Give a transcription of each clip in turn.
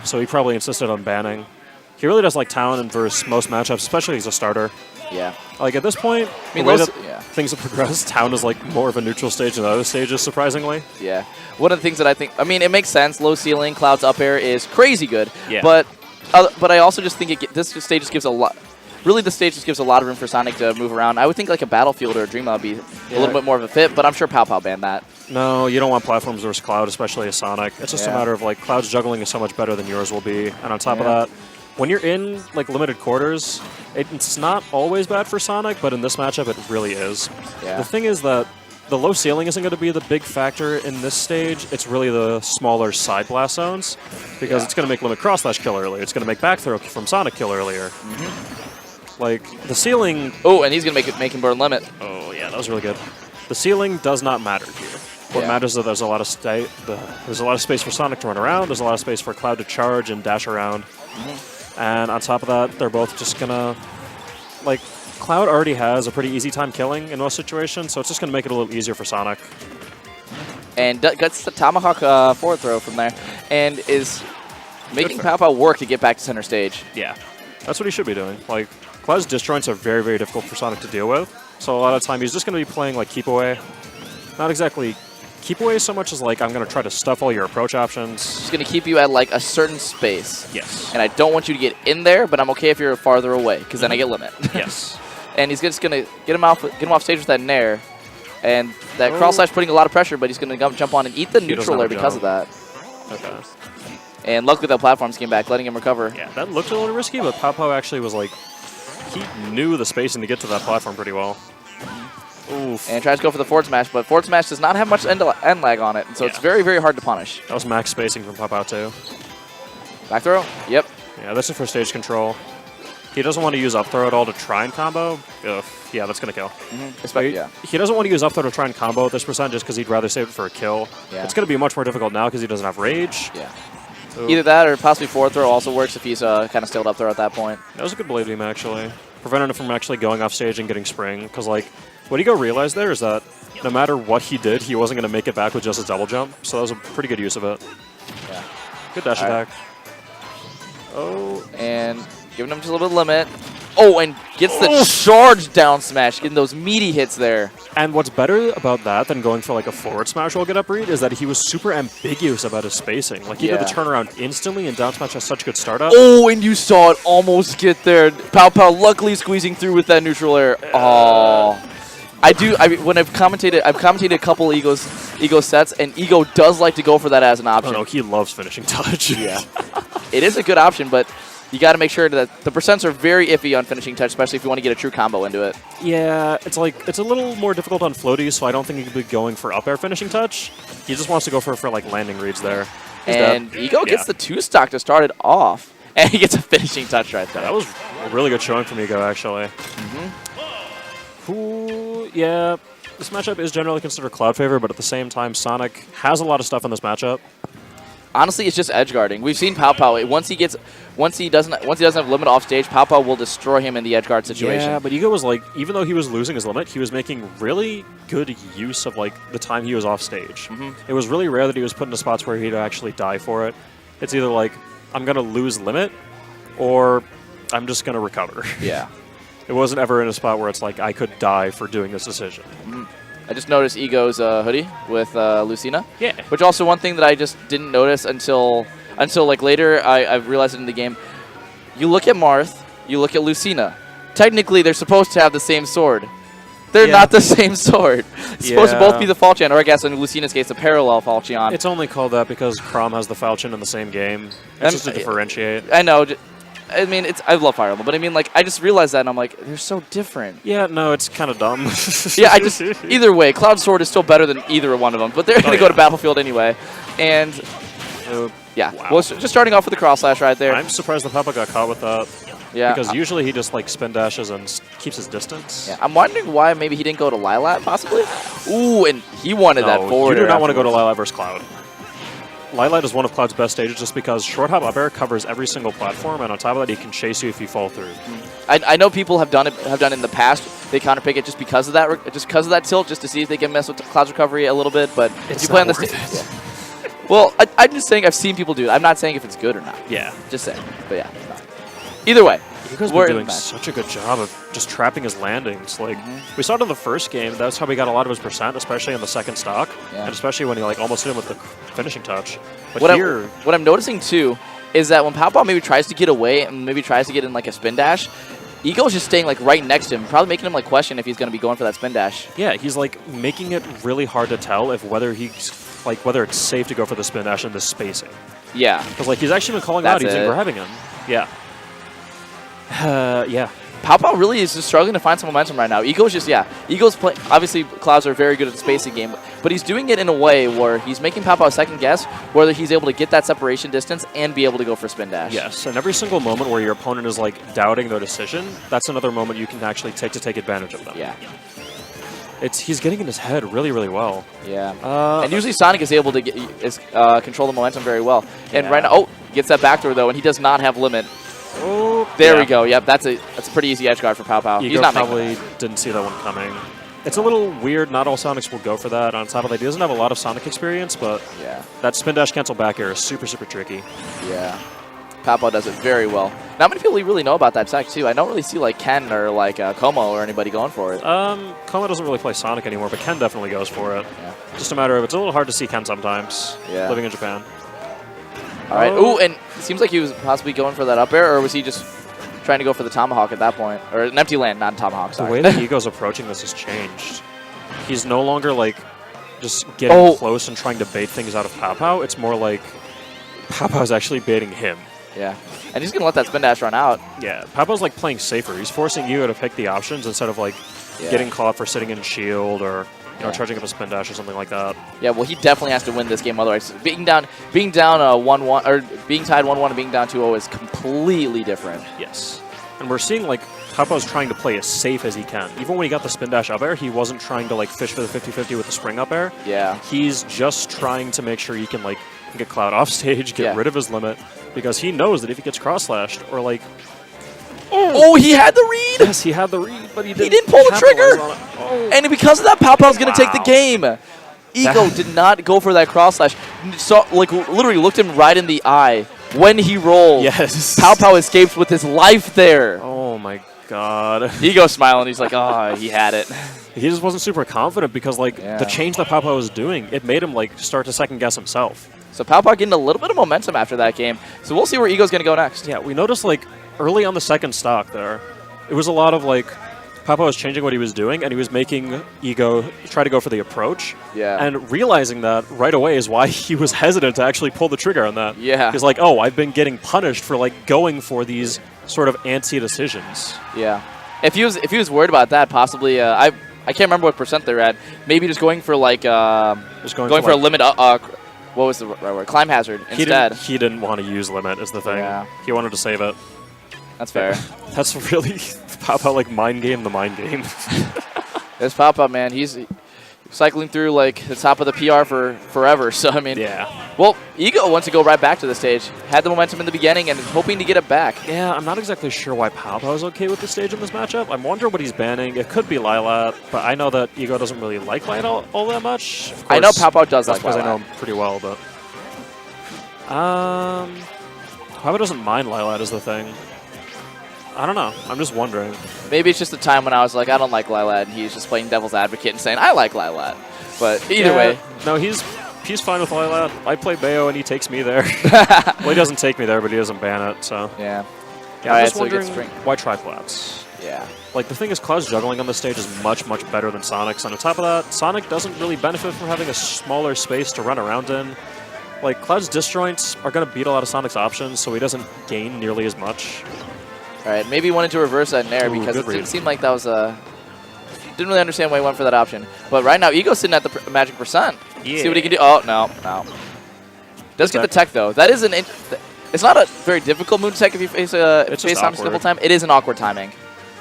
so he probably insisted on banning. He really does like Talon versus most matchups, especially as a starter. Yeah. Like, at this point, I mean, the way that things have progressed, Talon is like more of a neutral stage than other stages, surprisingly. Yeah. One of the things that I think, I mean, it makes sense. Low ceiling, Cloud's up air is crazy good. Yeah. But I also just think this stage just gives a lot. Really, the stage just gives a lot of room for Sonic to move around. I would think like a Battlefield or a Dream would be a little bit more of a fit, but I'm sure PowPow banned that. No, you don't want platforms versus Cloud, especially as Sonic. It's just a matter of like Cloud's juggling is so much better than yours will be, and on top of that, when you're in like limited quarters, it's not always bad for Sonic, but in this matchup, it really is. Yeah. The thing is that the low ceiling isn't going to be the big factor in this stage. It's really the smaller side blast zones, because it's going to make limit cross slash kill earlier. It's going to make back throw from Sonic kill earlier. Like, the ceiling... Oh, and he's going to make him burn limit. Oh, yeah, that was really good. The ceiling does not matter here. What matters is that there's a lot of there's a lot of space for Sonic to run around. There's a lot of space for Cloud to charge and dash around. And on top of that, they're both just going to... Like, Cloud already has a pretty easy time killing in most situations, so it's just going to make it a little easier for Sonic. And gets the Tomahawk forward throw from there, and is making PowPow work to get back to center stage. Yeah, that's what he should be doing. Like, Cloud's disjoints are very, very difficult for Sonic to deal with, so a lot of the time he's just going to be playing like keep away. Not exactly keep away so much as like I'm going to try to stuff all your approach options. He's going to keep you at like a certain space. Yes. And I don't want you to get in there, but I'm okay if you're farther away, because then I get limit. Yes. And he's just going to get him off stage with that nair. And that cross slash putting a lot of pressure, but he's going to jump on and eat the neutral air because of that. Okay. And luckily that platforms came back, letting him recover. Yeah, that looked a little risky, but PowPow actually was like, he knew the spacing to get to that platform pretty well. Oof. And tries to go for the forward smash, but forward smash does not have much end lag on it, and so it's very, very hard to punish. That was max spacing from PowPow too. Back throw? Yep. Yeah, this is for stage control. He doesn't want to use up throw at all to try and combo. Ugh. Yeah, that's going to kill. He doesn't want to use up throw to try and combo at this percent just because he'd rather save it for a kill. Yeah. It's going to be much more difficult now because he doesn't have rage. Yeah. Ooh. Either that or possibly forward throw also works if he's kind of stilled up throw at that point. That was a good blade beam, actually. Prevented him from actually going off stage and getting spring. Because, like, what Ego realized there is that no matter what he did, he wasn't going to make it back with just a double jump. So that was a pretty good use of it. Yeah. Good dash attack. Oh, and giving him just a little bit of limit. Oh, and gets the charge down smash, getting those meaty hits there. And what's better about that than going for like a forward smash roll get up read is that he was super ambiguous about his spacing. Like he did the turnaround instantly, and down smash has such a good startup. Oh, and you saw it almost get there. PowPow luckily squeezing through with that neutral air. Oh. When I've commentated a couple Ego sets, and Ego does like to go for that as an option. Oh no, he loves finishing touch. Yeah. It is a good option, but you got to make sure that the percents are very iffy on finishing touch, especially if you want to get a true combo into it. Yeah, it's a little more difficult on floaties, so I don't think he could be going for up air finishing touch. He just wants to go for like landing reads there. And Ego gets the 2-stock to start it off, and he gets a finishing touch right there. That was a really good showing from Ego, actually. Ooh, yeah, this matchup is generally considered Cloud favor, but at the same time, Sonic has a lot of stuff in this matchup. Honestly, it's just edge guarding. We've seen PowPow. Once he doesn't have limit off stage, PowPow will destroy him in the edge guard situation. Yeah, but Ego was like, even though he was losing his limit, he was making really good use of like the time he was off stage. It was really rare that he was put into spots where he'd actually die for it. It's either like, I'm gonna lose limit, or I'm just gonna recover. Yeah. It wasn't ever in a spot where it's like I could die for doing this decision. I just noticed Ego's hoodie with Lucina. Yeah. Which also one thing that I just didn't notice until like later I realized it in the game. You look at Marth, you look at Lucina. Technically, they're supposed to have the same sword. They're not the same sword. It's supposed to both be the Falchion, or I guess in Lucina's case, the parallel Falchion. It's only called that because Chrom has the Falchion in the same game. It's just to differentiate. I know. I mean, I love Fire Emblem, but I mean, like, I just realized that, and I'm like, they're so different. Yeah, no, it's kind of dumb. Yeah, either way, Cloud Sword is still better than either one of them, but they're going to go to Battlefield anyway. And, yeah, well, just starting off with the cross slash right there. I'm surprised that PowPow got caught with that. Yeah. Because usually he just, like, spin dashes and keeps his distance. Yeah, I'm wondering why maybe he didn't go to Lilat, possibly. Ooh, and he wanted that forward. You do not want to go to Lilat versus Cloud. Lilat is one of Cloud's best stages just because short hop up air covers every single platform, and on top of that, he can chase you if you fall through. I know people have done it in the past. They counterpick it just because of that tilt, just to see if they can mess with Cloud's recovery a little bit. But if you play on the stage, Well, I'm just saying I've seen people do it. I'm not saying if it's good or not. Yeah. Just saying. But yeah, it's not. Either way. Ego's been doing such a good job of just trapping his landings. Like, we saw it in the first game. That's how we got a lot of his percent, especially in the second stock. Yeah. And especially when he like almost hit him with the finishing touch. But what I'm noticing, too, is that when PowPow maybe tries to get away and maybe tries to get in like a spin dash, Ego's just staying like right next to him, probably making him like question if he's going to be going for that spin dash. Yeah, he's like making it really hard to tell if whether it's safe to go for the spin dash in this spacing. Yeah. Because like he's actually been calling out, he's been grabbing him. Yeah. Yeah. PowPow really is just struggling to find some momentum right now. Ego's playing. Obviously, Clouds are very good at the spacing game, but he's doing it in a way where he's making PowPow second guess whether he's able to get that separation distance and be able to go for spin dash. Yes, and every single moment where your opponent is like doubting their decision, that's another moment you can actually take advantage of them. Yeah. He's getting in his head really, really well. Yeah. And usually Sonic is able to control the momentum very well. And right now, gets that backdoor though, and he does not have limit. Oh, there we go. Yep, that's a pretty easy edge guard for PowPow. He's not probably didn't see that one coming. It's a little weird. Not all Sonics will go for that. On top of that, he doesn't have a lot of Sonic experience, but that spin dash cancel back air is super, super tricky. Yeah. PowPow does it very well. Not many people really know about that tech, too. I don't really see like Ken or like Como or anybody going for it. Como doesn't really play Sonic anymore, but Ken definitely goes for it. Yeah. Just a matter of it's a little hard to see Ken sometimes, living in Japan. All right. Ooh, and it seems like he was possibly going for that up air, or was he just trying to go for the tomahawk at that point? Or an empty land, not a tomahawk, sorry. The way that Ego's approaching this has changed. He's no longer like just getting close and trying to bait things out of PowPow. It's more like PowPow's actually baiting him. Yeah. And he's going to let that spin dash run out. Yeah. PowPow's like playing safer. He's forcing Ego to pick the options instead of like getting caught for sitting in shield or charging up a spin dash or something like that. Yeah, well, he definitely has to win this game. Otherwise, being down 1-1 or being tied 1-1 and being down 2-0 is completely different. Yes. And we're seeing like PowPow's trying to play as safe as he can. Even when he got the spin dash up air, he wasn't trying to like fish for the 50-50 with the spring up air. Yeah. He's just trying to make sure he can like get Cloud off stage, get rid of his limit, because he knows that if he gets cross-slashed or like... Oh, he had the read! Yes, he had the read, but he didn't pull the trigger! And because of that, PowPow's going to take the game! Ego did not go for that cross-slash. So, like, literally looked him right in the eye when he rolled. Yes. PowPow escapes with his life there. Oh, my God. Ego's smiling. He's like, oh, he had it. He just wasn't super confident because, like, the change that PowPow was doing, it made him, like, start to second-guess himself. So PowPow getting a little bit of momentum after that game. So we'll see where Ego's going to go next. Yeah, we noticed, like, early on the second stock there, it was a lot of, like, PowPow was changing what he was doing, and he was making Ego try to go for the approach. Yeah. And realizing that right away is why he was hesitant to actually pull the trigger on that. Yeah. He's like, oh, I've been getting punished for, like, going for these sort of antsy decisions. Yeah. If he was worried about that, possibly, I can't remember what percent they're at. Maybe just going for, like, just going for a limit, what was the right word? Climb hazard instead. He didn't want to use limit is the thing. Yeah. He wanted to save it. That's fair. That's really PowPow, like, mind game the mind game. There's PowPow, man. He's cycling through, like, the top of the PR for forever. So, I mean, well, Ego wants to go right back to the stage. Had the momentum in the beginning and is hoping to get it back. Yeah, I'm not exactly sure why PowPow is okay with the stage in this matchup. I'm wondering what he's banning. It could be Lylat, but I know that Ego doesn't really like Lylat all that much. Of course, I know PowPow does like Lylat. Because I know him pretty well, but... PowPow doesn't mind Lylat is the thing. I don't know. I'm just wondering. Maybe it's just the time when I was like, I don't like Lylat, and he's just playing devil's advocate and saying, I like Lylat. But either way. No, he's fine with Lylat. I play Bayo, and he takes me there. Well, he doesn't take me there, but he doesn't ban it, so. Yeah. I'm just wondering why try Clouds? Yeah. Like, the thing is, Cloud's juggling on the stage is much, much better than Sonic's. And on top of that, Sonic doesn't really benefit from having a smaller space to run around in. Like, Cloud's disjoints are going to beat a lot of Sonic's options, so he doesn't gain nearly as much. All right, maybe he wanted to reverse that Nair because it didn't seem like that was a... Didn't really understand why he went for that option. But right now, Ego's sitting at the magic percent. Yeah. See what he can do. Oh, no. Does get the tech, though. That is it's not a very difficult move to tech if you face Sonic Sniffle time. It is an awkward timing.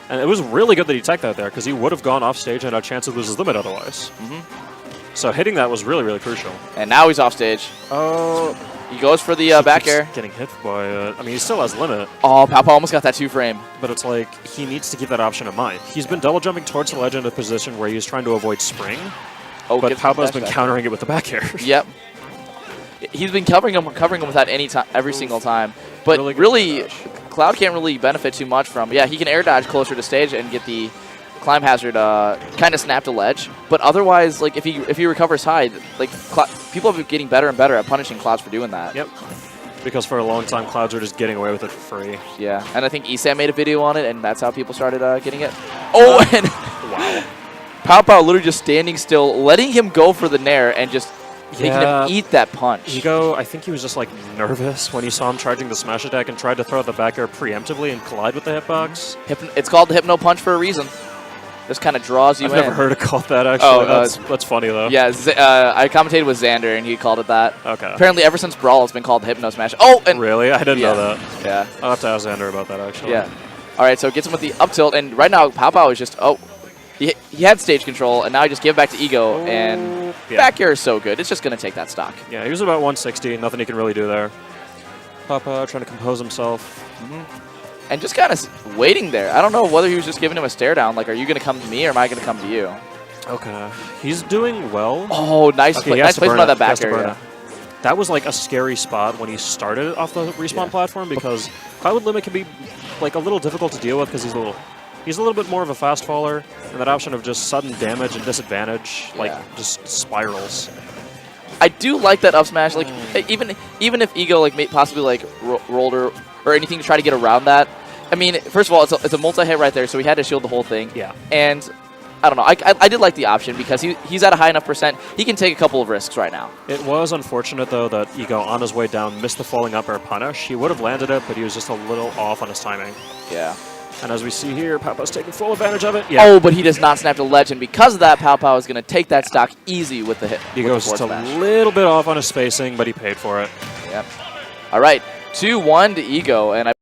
And it was really good that he teched that there because he would have gone off stage and had a chance to lose his limit otherwise. So hitting that was really, really crucial. And now he's off stage. Oh... He goes for the back air. Getting hit by it. I mean, he still has limit. Oh, PowPow almost got that 2-frame. But it's like, he needs to keep that option in mind. He's been double jumping towards the ledge in a position where he's trying to avoid spring. Oh, but PowPow's been countering it with the back air. Yep. he's been covering him with that every single time. But Really good really, dash. Cloud can't really benefit too much from. Yeah, he can air dodge closer to stage and get the climb hazard kind of snap to ledge. But otherwise, like if he recovers high, like people have been getting better and better at punishing Clouds for doing that. Yep. Because for a long time, Clouds were just getting away with it for free. Yeah, and I think ESAM made a video on it, and that's how people started getting it. Oh, and Wow. PowPow literally just standing still, letting him go for the nair, and just making Yeah. him eat that punch. Ego, I think he was just like nervous when he saw him charging the smash attack and tried to throw the back air preemptively and collide with the hitbox. It's called the Hypno Punch for a reason. This kind of draws you I've in. never heard it called that, actually. Oh, that's funny, though. Yeah, I commentated with Xander, and he called it that. Okay. Apparently, ever since Brawl, it's been called the Hypno Smash. Oh, and Really? I didn't know that. yeah, I'll have to ask Xander about that, actually. yeah. All right, so gets him with the up tilt, and right now PowPow is just he had stage control, and now he just gave it back to Ego, and Yeah. back air is so good. It's just gonna take that stock. Yeah, he was about 160. Nothing he can really do there. PowPow trying to compose himself. And just kind of waiting there. I don't know whether he was just giving him a stare down, like, are you gonna come to me or am I gonna come to you? Okay. He's doing well. Oh, nice, Okay, he has nice to placement burn on it. that He has back to air. burn Yeah. it. That was like a scary spot when he started off the respawn Yeah. platform because Cloud Limit can be like a little difficult to deal with because he's a little bit more of a fast faller, and that option of just sudden damage and disadvantage Yeah. just spirals. I do like that up smash. Like even if Ego like possibly like rolled or anything to try to get around that. I mean, first of all, it's a multi-hit right there, so he had to shield the whole thing. Yeah. And I don't know. I did like the option because he's at a high enough percent. He can take a couple of risks right now. It was unfortunate, though, that Ego, on his way down, missed the falling up air punish. He would have landed it, but he was just a little off on his timing. Yeah. And as we see here, PowPow's taking full advantage of it. Yeah. Oh, but he does not snap to ledge, and because of that, PowPow is going to take that stock easy with the hit. Ego's just a little bit off on his spacing, but he paid for it. Yep. All right, 2-1 to Ego, and I